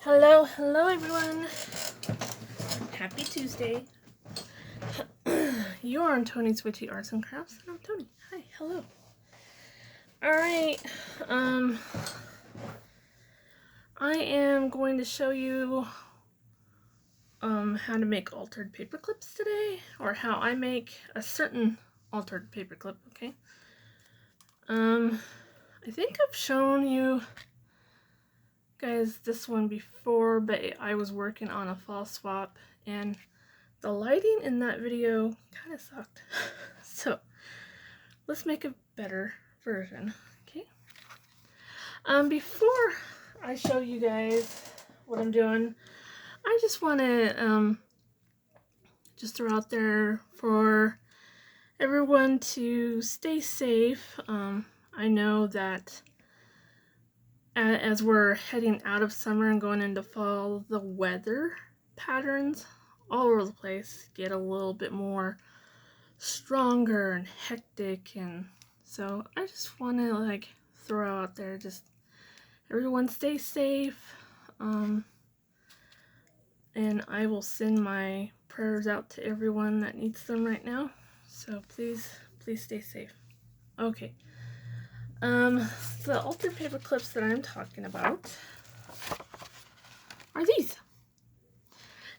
Hello, hello everyone. Happy Tuesday. You're on Tony's Witchy Arts and Crafts, and I'm Tony. Hi, hello. Alright, I am going to show you how to make altered paper clips today, or how I make a certain altered paper clip, okay? I think I've shown you guys this one before, but I was working on a fall swap and the lighting in that video kind of sucked. So let's make a better version, okay? Before I show you guys what I'm doing, I just want to just throw out there for everyone to stay safe. I know that as we're heading out of summer and going into fall, the weather patterns all over the place get a little bit more stronger and hectic, and so I just want to throw out there, just everyone stay safe, and I will send my prayers out to everyone that needs them right now, so please stay safe. Okay, the altered paper clips that I'm talking about are these.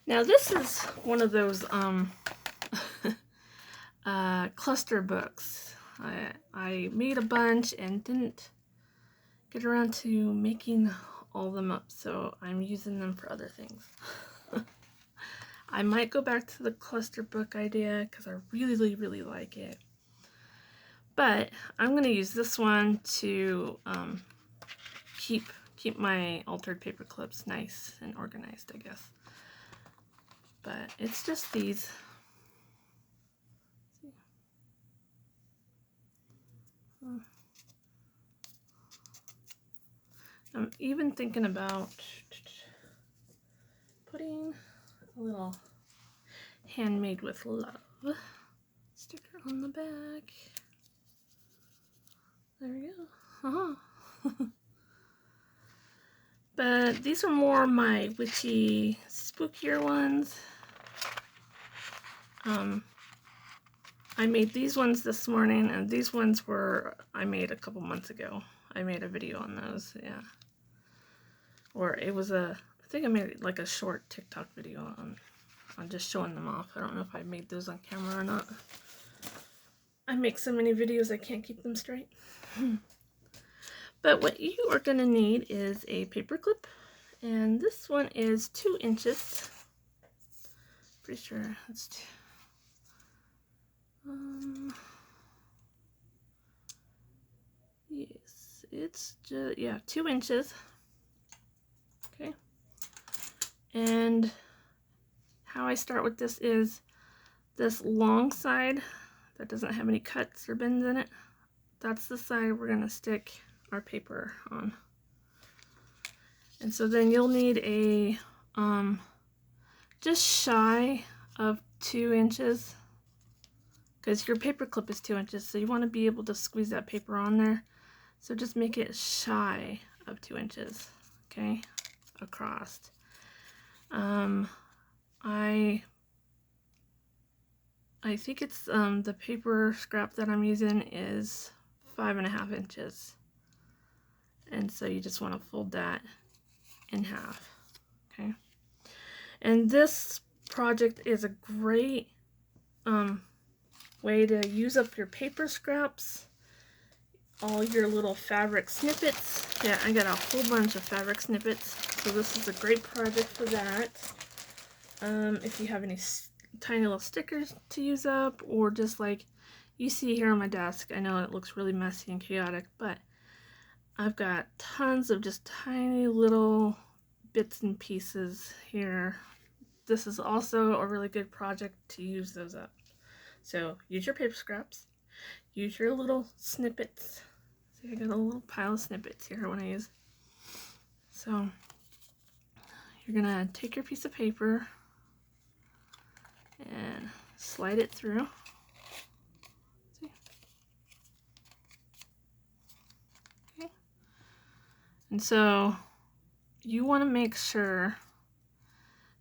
Now this is one of those cluster books. I made a bunch and didn't get around to making all of them up, so I'm using them for other things. I might go back to the cluster book idea because I really like it, but I'm going to use this one to keep my altered paper clips nice and organized, I guess. But it's just these. I'm even thinking about putting a little handmade with love sticker on the back. There we go. But these are more my witchy, spookier ones. I made these ones this morning, and these ones I made a couple months ago. I made a video on those, yeah. Or it was I think I made like a short TikTok video on just showing them off. I don't know if I made those on camera or not. I make so many videos I can't keep them straight. But what you are going to need is a paper clip, and this one is 2 inches. Pretty sure it's 2. Yes, it's just, yeah, 2 inches. Okay. And how I start with this is this long side that doesn't have any cuts or bends in it. That's the side we're going to stick our paper on. And so then you'll need a just shy of 2 inches, because your paper clip is 2 inches, so you want to be able to squeeze that paper on there. So just make it shy of 2 inches, okay, across. I think it's the paper scrap that I'm using is 5.5 inches, and so you just want to fold that in half, okay. And this project is a great way to use up your paper scraps, all your little fabric snippets. Yeah, I got a whole bunch of fabric snippets, so this is a great project for that. If you have any tiny little stickers to use up, or just like you see here on my desk, I know it looks really messy and chaotic, but I've got tons of just tiny little bits and pieces here. This is also a really good project to use those up. So use your paper scraps, use your little snippets. See, I got a little pile of snippets here when I use. So you're gonna take your piece of paper and slide it through. See? Okay. And so you want to make sure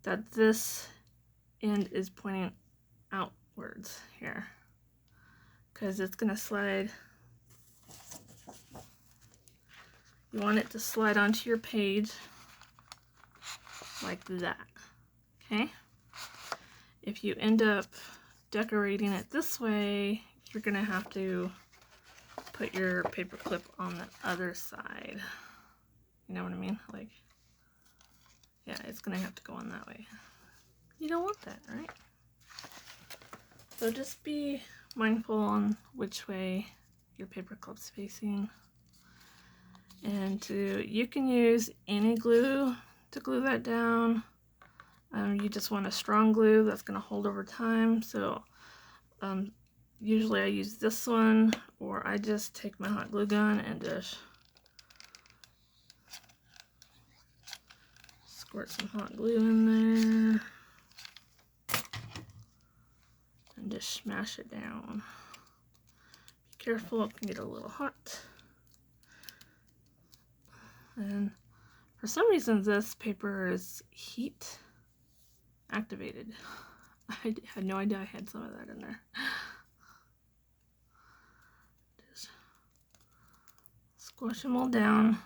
that this end is pointing outwards here, because it's going to slide. You want it to slide onto your page like that, okay? If you end up decorating it this way, you're going to have to put your paper clip on the other side. You know what I mean? Like, yeah, it's going to have to go on that way. You don't want that, right? So just be mindful on which way your paper clip's facing. And you can use any glue to glue that down. You just want a strong glue that's going to hold over time. So usually I use this one, or I just take my hot glue gun and just squirt some hot glue in there and just smash it down. Be careful, it can get a little hot. And for some reason this paper is heat activated. I had no idea I had some of that in there. Just squish them all down.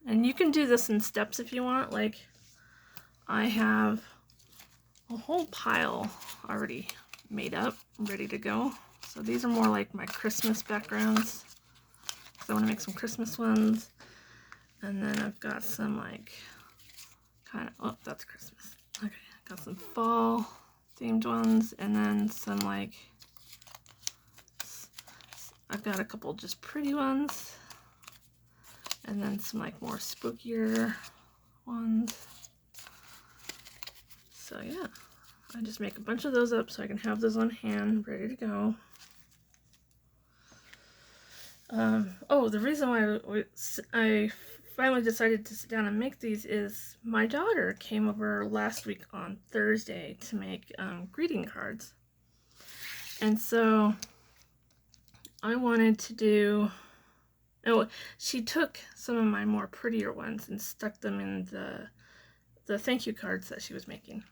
And you can do this in steps if you want. Like, I have a whole pile already made up, ready to go. So these are more like my Christmas backgrounds. So I want to make some Christmas ones. And then I've got some like kind of, oh, that's Christmas. Okay, got some fall themed ones, and then some like, I've got a couple just pretty ones, and then some like more spookier ones. So yeah, I just make a bunch of those up so I can have those on hand, ready to go. Oh, the reason why I finally decided to sit down and make these is my daughter came over last week on Thursday to make greeting cards. And so I wanted to do, oh, she took some of my more prettier ones and stuck them in the thank you cards that she was making.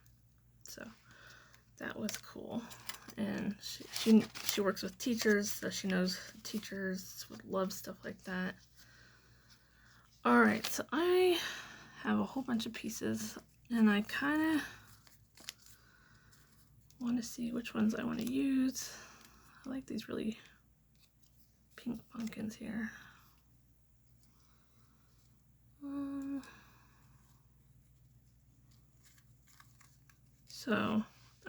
So that was cool. And she works with teachers, so she knows teachers would love stuff like that. Alright, so I have a whole bunch of pieces, and I kind of want to see which ones I want to use. I like these really pink pumpkins here.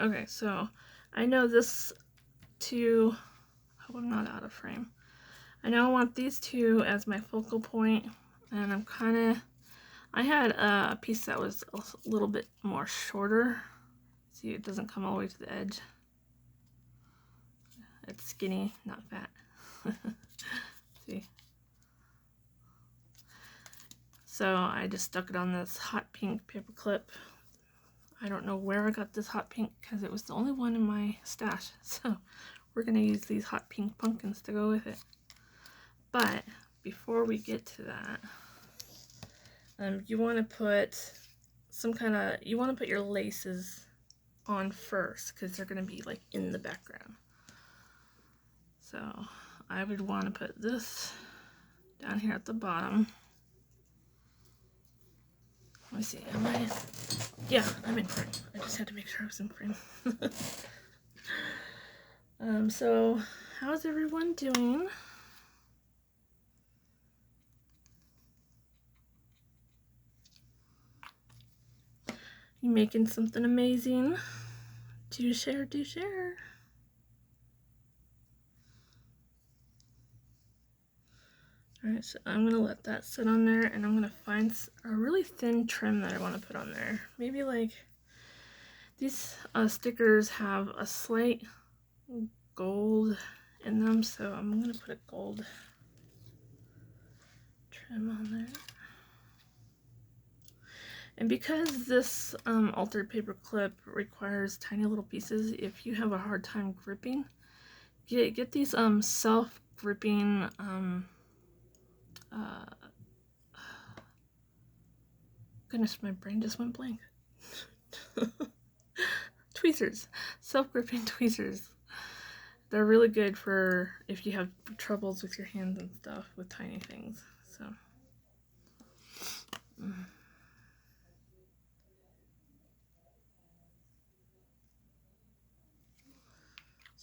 Okay, so I know this two, I hope I'm not out of frame. I know I want these two as my focal point, and I'm kind of, I had a piece that was a little bit more shorter. See, it doesn't come all the way to the edge. It's skinny, not fat. See? So I just stuck it on this hot pink paper clip. I don't know where I got this hot pink because it was the only one in my stash. So we're going to use these hot pink pumpkins to go with it. But before we get to that, you want to put some kind of, you want to put your laces on first because they're going to be like in the background. So I would want to put this down here at the bottom. Let me see, am I? Yeah, I'm in frame. I just had to make sure I was in frame. So how's everyone doing? You making something amazing? Do share, do share. Alright, so I'm going to let that sit on there, and I'm going to find a really thin trim that I want to put on there. Maybe like, these stickers have a slight gold in them, so I'm going to put a gold trim on there. And because this altered paper clip requires tiny little pieces, if you have a hard time gripping, get these self-gripping, Goodness, my brain just went blank. Tweezers. Self-gripping tweezers. They're really good for if you have troubles with your hands and stuff with tiny things. So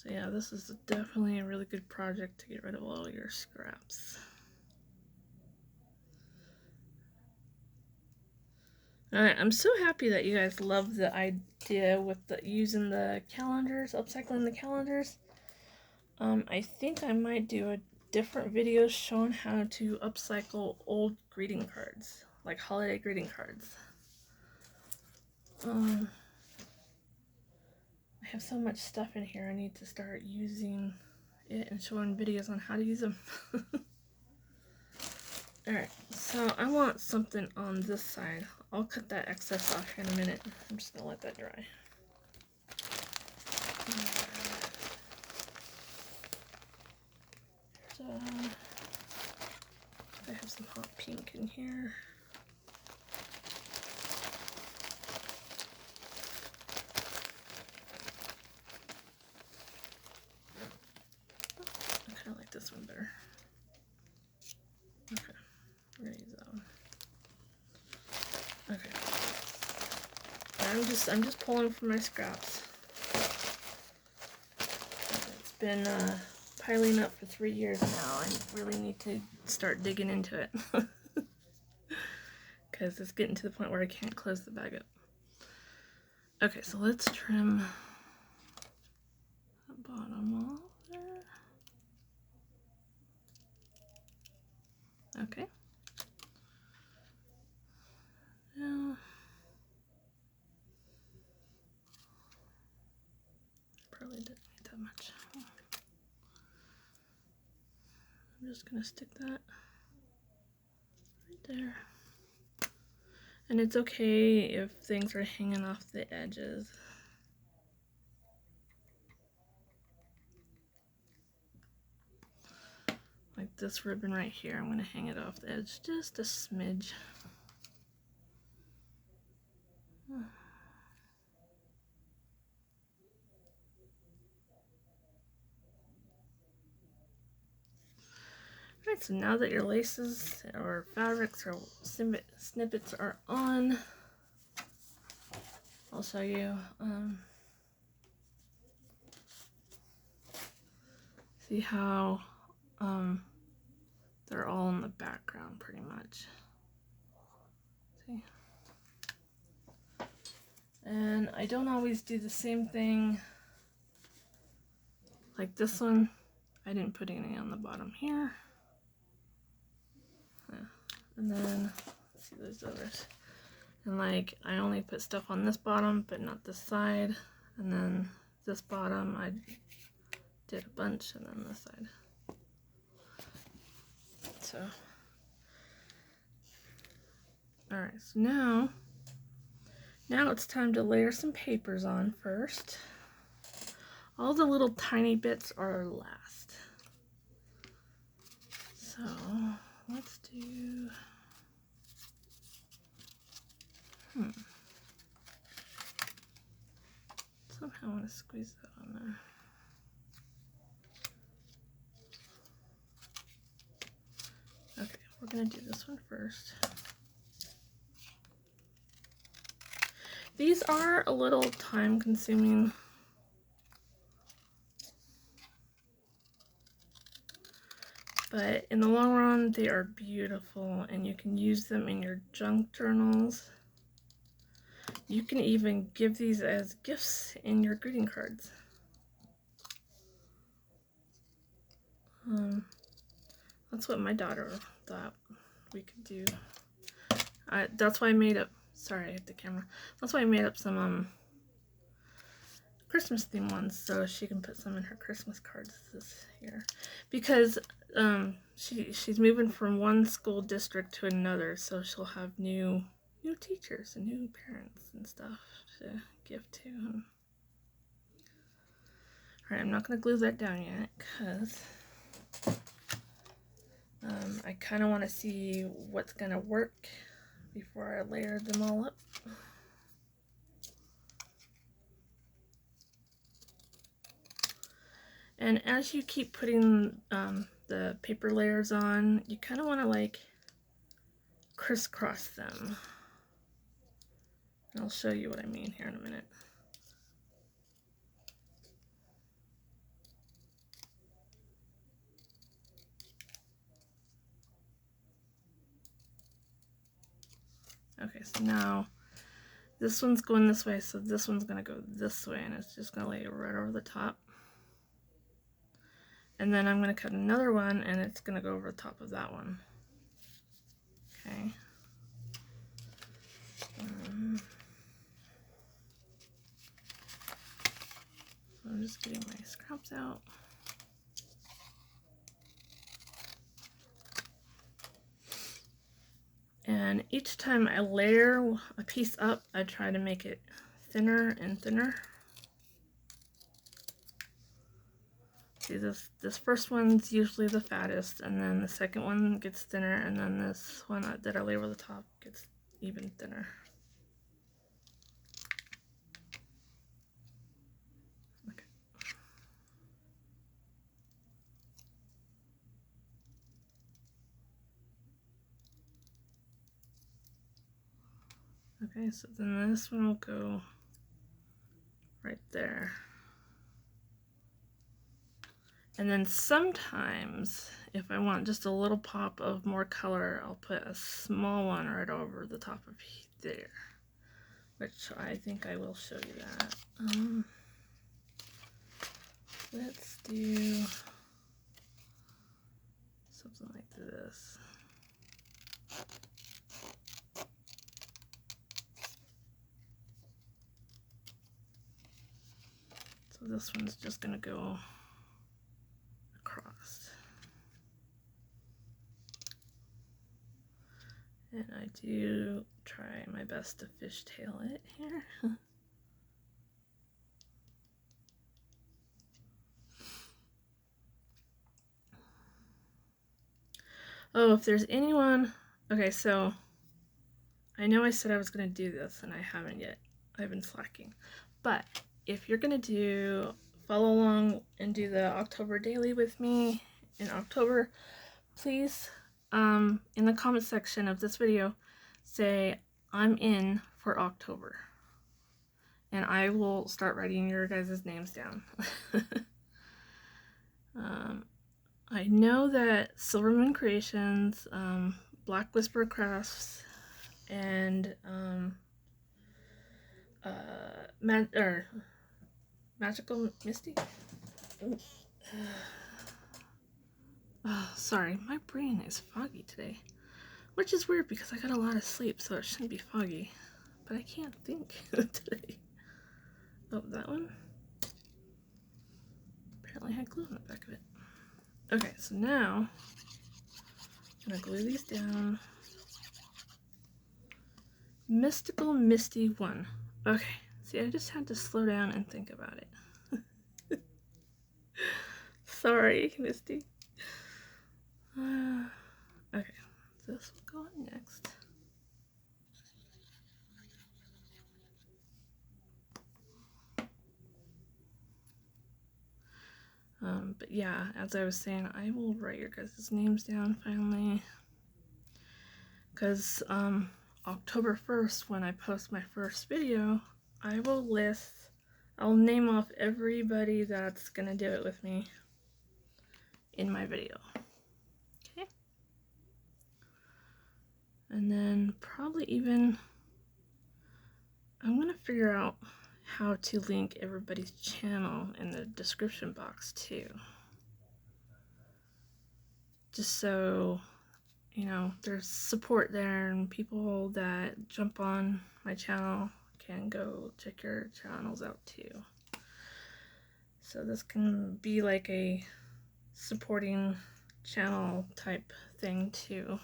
yeah, this is definitely a really good project to get rid of all your scraps. Alright, I'm so happy that you guys love the idea with using the calendars, upcycling the calendars. I think I might do a different video showing how to upcycle old greeting cards, like holiday greeting cards. I have so much stuff in here, I need to start using it and showing videos on how to use them. Alright, so I want something on this side. I'll cut that excess off here in a minute. I'm just gonna let that dry. So, I have some hot pink in here. I kind of like this one better. Okay, we're gonna use that one. Okay, I'm just pulling from my scraps. It's been piling up for 3 years now. I really need to start digging into it because it's getting to the point where I can't close the bag up. Okay, so let's trim the bottom off there. Okay. Now, probably didn't need that much. I'm just gonna stick that right there. And it's okay if things are hanging off the edges. Like this ribbon right here, I'm gonna hang it off the edge just a smidge. Alright, so now that your laces or fabrics or snippets are on, I'll show you. See how they're all in the background pretty much. See? And I don't always do the same thing. Like this one, I didn't put any on the bottom here. And then, let's see those others. And like, I only put stuff on this bottom, but not this side. And then this bottom, I did a bunch, and then this side. So, alright, so now it's time to layer some papers on first. All the little tiny bits are last. So, let's do... Somehow I want to squeeze that on there. Okay, we're going to do this one first. These are a little time consuming. But in the long run, they are beautiful and you can use them in your junk journals. You can even give these as gifts in your greeting cards. That's what my daughter thought we could do. That's why I made up, sorry I hit the camera. That's why I made up some Christmas themed ones so she can put some in her Christmas cards this year. Because she's moving from one school district to another, so she'll have new teachers and new parents and stuff to give to. Alright, I'm not going to glue that down yet because I kind of want to see what's going to work before I layer them all up. And as you keep putting the paper layers on, you kind of want to like crisscross them. And I'll show you what I mean here in a minute. Okay, so now this one's going this way, so this one's going to go this way, and it's just going to lay right over the top. And then I'm going to cut another one, and it's going to go over the top of that one. Okay. I'm just getting my scraps out. And each time I layer a piece up, I try to make it thinner and thinner. See, this first one's usually the fattest, and then the second one gets thinner, and then this one that I lay over the top gets even thinner. Okay. Okay, so then this one will go right there. And then sometimes, if I want just a little pop of more color, I'll put a small one right over the top of there, which I think I will show you that. Let's do something like this. So this one's just gonna go across. And I do try my best to fishtail it here. Oh, if there's anyone, okay, so I know I said I was gonna do this and I haven't yet. I've been slacking. But if you're gonna follow along and do the October daily with me in October, please, in the comment section of this video, say I'm in for October. And I will start writing your guys' names down. I know that Silver Moon Creations, Black Whisper Crafts, and Magical Misty. Oh, sorry, my brain is foggy today, which is weird because I got a lot of sleep, so it shouldn't be foggy, but I can't think today. Oh, that one apparently had glue on the back of it. Okay, so now I'm gonna glue these down. Mystical Misty 1. Okay, see, I just had to slow down and think about it. Sorry, Misty. Okay, this will go on next. But yeah, as I was saying, I will write your guys' names down finally. Because October 1st, when I post my first video, I'll name off everybody that's gonna do it with me in my video. Okay? And then probably even, I'm gonna figure out how to link everybody's channel in the description box too. Just so, you know, there's support there and people that jump on my channel can go check your channels out too. So this can be like a supporting channel type thing too.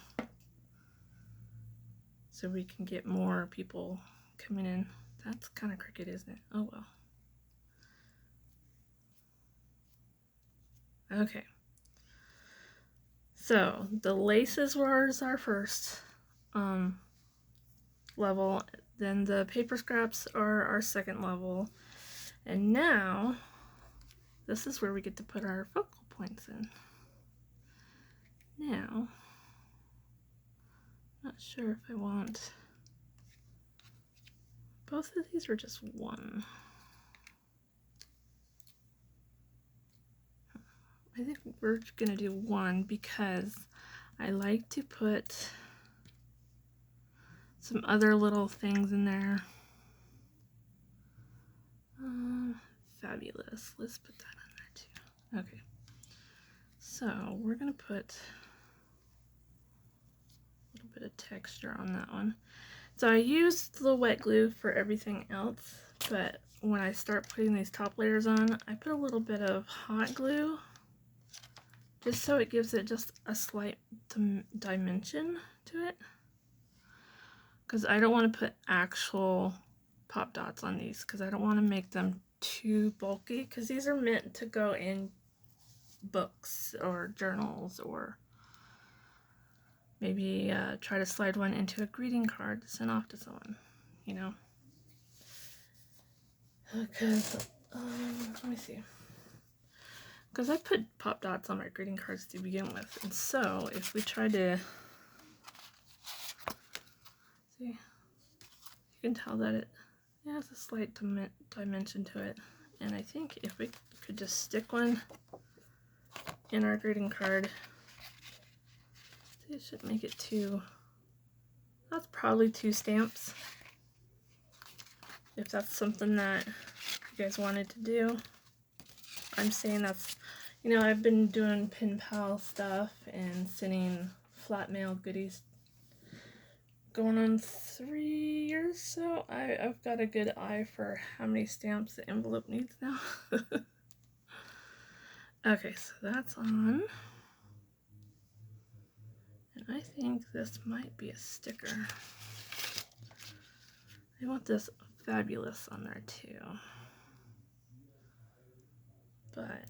So we can get more people coming in. That's kind of crooked, isn't it? Oh well. Okay. So the laces was our first. level. Then the paper scraps are our second level. And now, this is where we get to put our focal points in. Now, not sure if I want both of these or just one. I think we're gonna do one because I like to put some other little things in there. Fabulous. Let's put that in there too. Okay. So we're gonna put a little bit of texture on that one. So I used the wet glue for everything else, but when I start putting these top layers on, I put a little bit of hot glue just so it gives it just a slight dimension to it. Because I don't want to put actual pop dots on these because I don't want to make them too bulky, because these are meant to go in books or journals, or maybe try to slide one into a greeting card to send off to someone, you know. Because let me see, because I put pop dots on my greeting cards to begin with, and so if we try to see, you can tell that it has a slight dimension to it. And I think if we could just stick one in our greeting card, it should make it two. That's probably 2 stamps. If that's something that you guys wanted to do. I'm saying that's, you know, I've been doing pen pal stuff and sending flat mail goodies going on 3 years, so I've got a good eye for how many stamps the envelope needs now. Okay, so that's on. And I think this might be a sticker. I want this fabulous on there too. But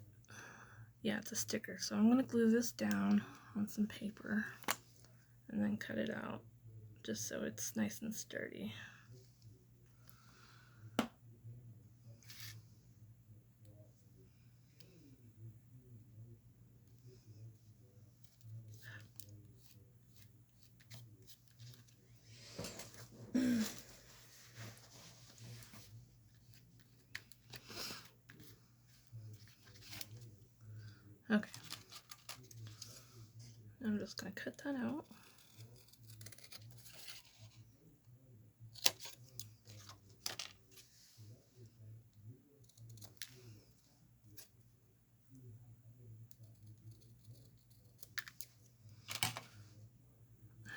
yeah, it's a sticker. So I'm gonna glue this down on some paper and then cut it out just so it's nice and sturdy. Okay. I'm just gonna cut that out.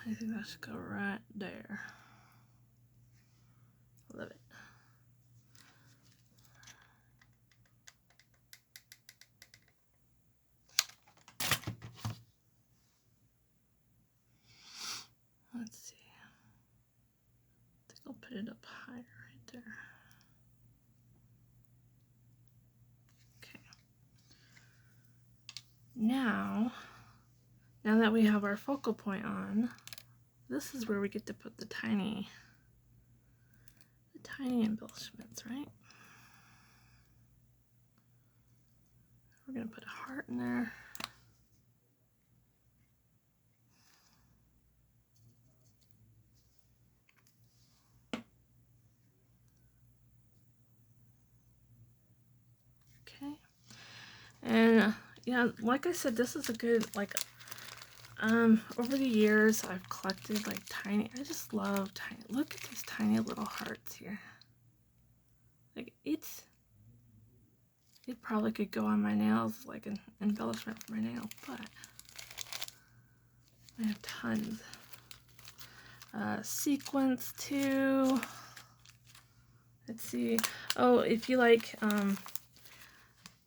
I think that should go right there. Love it. Let's see. I think I'll put it up higher right there. Okay. Now that we have our focal point on, this is where we get to put the tiny embellishments, right? We're gonna put a heart in there. Okay. And yeah, like I said, this is a good, like, over the years I've collected like tiny, I just love tiny, look at these tiny little hearts here. Like it probably could go on my nails, like an embellishment for my nail, but I have tons. Sequins too. Let's see. Oh, if you like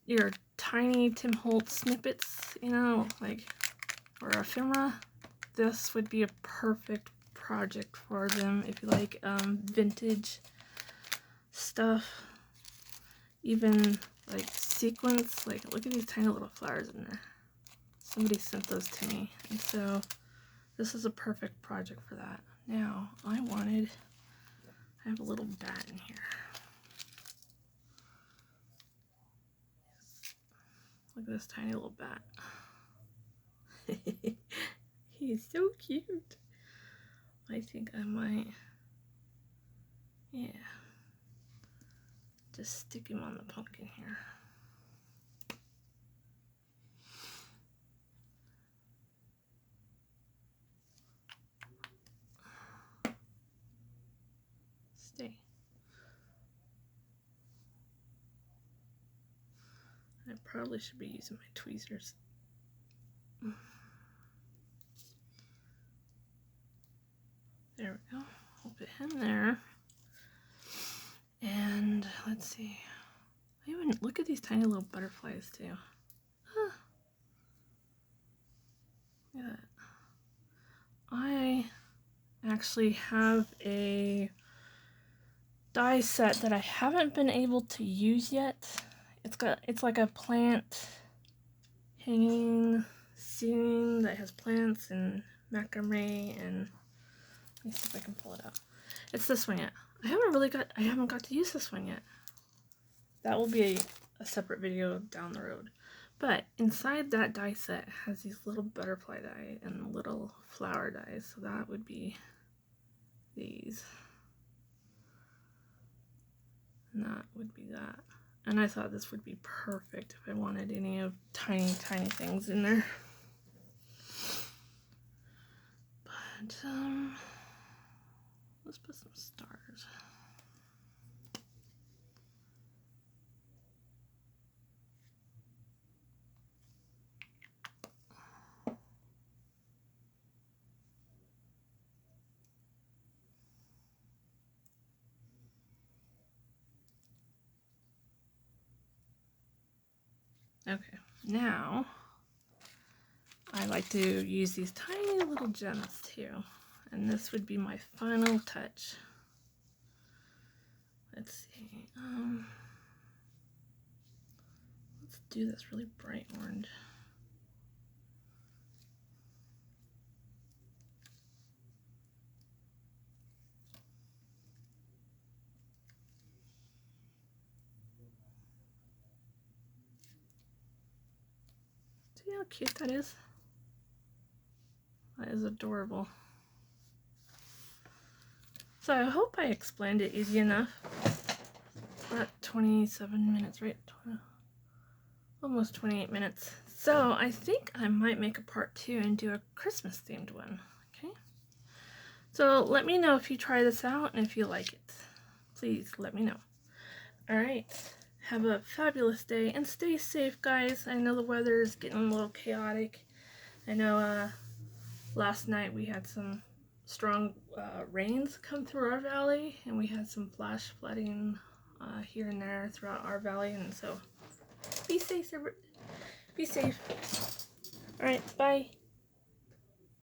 your tiny Tim Holtz snippets, you know, like, or ephemera, this would be a perfect project for them. If you like vintage stuff, even like sequins, like look at these tiny little flowers in there. Somebody sent those to me, and so this is a perfect project for that. Now I wanted I have a little bat in here. Look at this tiny little bat. He's so cute. I think I might, yeah, just stick him on the pumpkin here. Stay. I probably should be using my tweezers. There we go. I'll put him there. And let's see. I even look at these tiny little butterflies too. Huh. Look at that. I actually have a die set that I haven't been able to use yet. It's like a plant hanging scene that has plants and macrame, and let me see if I can pull it out. It's this one yet. I haven't got to use this one yet. That will be a separate video down the road. But inside that die set has these little butterfly die and little flower dies. So that would be these. And that would be that. And I thought this would be perfect if I wanted any of tiny, tiny things in there. But, let's put some stars. Okay, now I like to use these tiny little gems too, and this would be my final touch. Let's see, let's do this really bright orange. See how cute that is? That is adorable. So I hope I explained it easy enough. About 27 minutes, right? Almost 28 minutes. So I think I might make a part 2 and do a Christmas themed one. Okay. So let me know if you try this out and if you like it. Please let me know. Alright. Have a fabulous day and stay safe, guys. I know the weather is getting a little chaotic. I know last night we had some strong rains come through our valley, and we had some flash flooding here and there throughout our valley, and so be safe. Be safe. All right, bye.